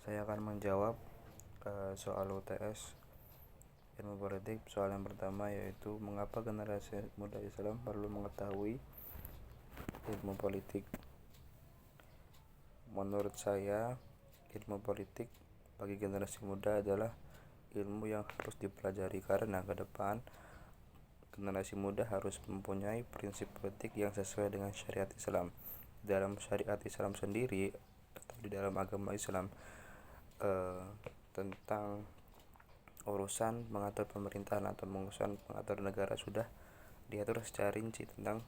Saya akan menjawab soal UTS ilmu politik. Soal yang pertama yaitu mengapa generasi muda Islam perlu mengetahui ilmu politik. Menurut saya, ilmu politik bagi generasi muda adalah ilmu yang harus dipelajari karena ke depan generasi muda harus mempunyai prinsip politik yang sesuai dengan syariat Islam. Dalam syariat Islam sendiri atau di dalam agama Islam tentang urusan mengatur pemerintahan atau urusan mengatur negara sudah diatur secara rinci tentang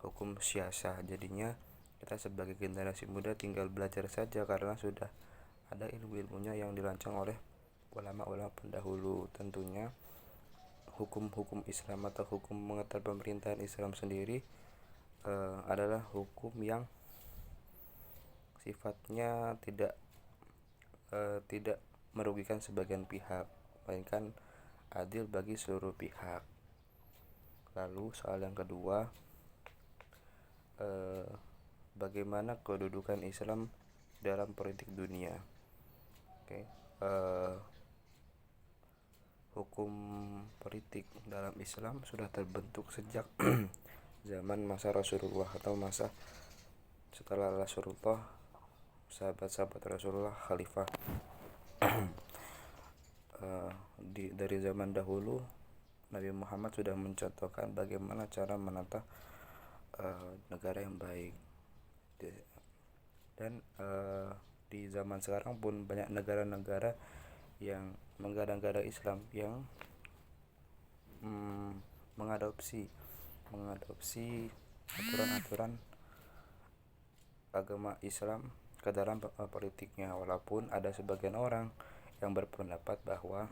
hukum siasa. Jadinya kita sebagai generasi muda tinggal belajar saja karena sudah ada ilmu-ilmunya yang dirancang oleh ulama-ulama pendahulu. Tentunya hukum-hukum Islam atau hukum mengatur pemerintahan Islam sendiri adalah hukum yang sifatnya tidak merugikan sebagian pihak, melainkan adil bagi seluruh pihak. Lalu soal yang kedua, bagaimana kedudukan Islam dalam politik dunia? Hukum politik dalam Islam sudah terbentuk sejak zaman masa Rasulullah atau masa setelah Rasulullah, sahabat-sahabat Rasulullah, khalifah. Dari zaman dahulu Nabi Muhammad sudah mencontohkan bagaimana cara menata negara yang baik. Dan di zaman sekarang pun banyak negara-negara yang menggadang-gadang Islam yang mengadopsi aturan-aturan agama Islam ke dalam politiknya, walaupun ada sebagian orang yang berpendapat bahwa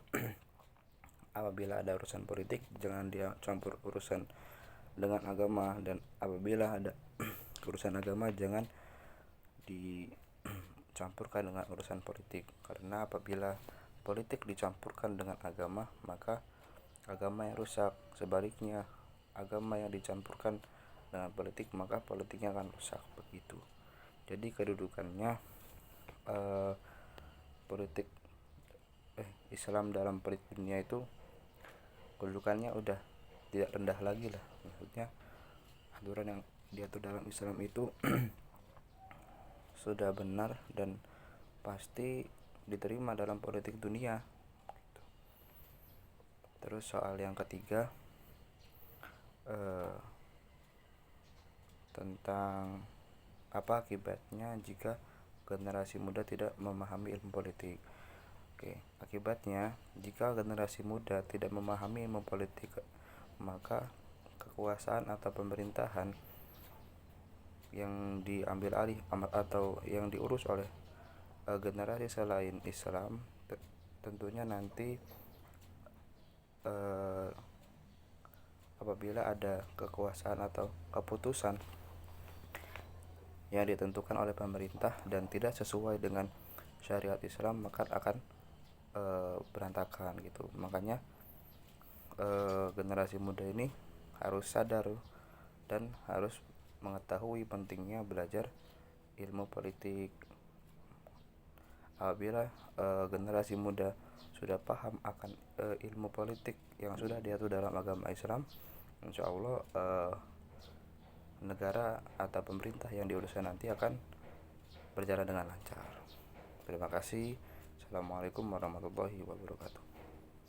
apabila ada urusan politik jangan dia campur urusan dengan agama, dan apabila ada urusan agama jangan dicampurkan dengan urusan politik, karena apabila politik dicampurkan dengan agama maka agama yang rusak. Sebaliknya, agama yang dicampurkan dengan politik maka politiknya akan rusak, begitu. Jadi kedudukannya politik Islam dalam politik dunia itu kedudukannya udah tidak rendah lagi lah. Maksudnya aturan yang diatur dalam Islam itu sudah benar dan pasti diterima dalam politik dunia. Terus soal yang ketiga, tentang apa akibatnya jika generasi muda tidak memahami ilmu politik. Akibatnya jika generasi muda tidak memahami ilmu politik, maka kekuasaan atau pemerintahan yang diambil alih atau yang diurus oleh generasi selain Islam tentunya nanti apabila ada kekuasaan atau keputusan yang ditentukan oleh pemerintah dan tidak sesuai dengan syariat Islam maka akan berantakan gitu. Makanya generasi muda ini harus sadar dan harus mengetahui pentingnya belajar ilmu politik. Apabila generasi muda sudah paham akan ilmu politik yang sudah diatur dalam agama Islam, insya Allah negara atau pemerintah yang diuruskan nanti akan berjalan dengan lancar. Terima kasih. Assalamualaikum warahmatullahi wabarakatuh.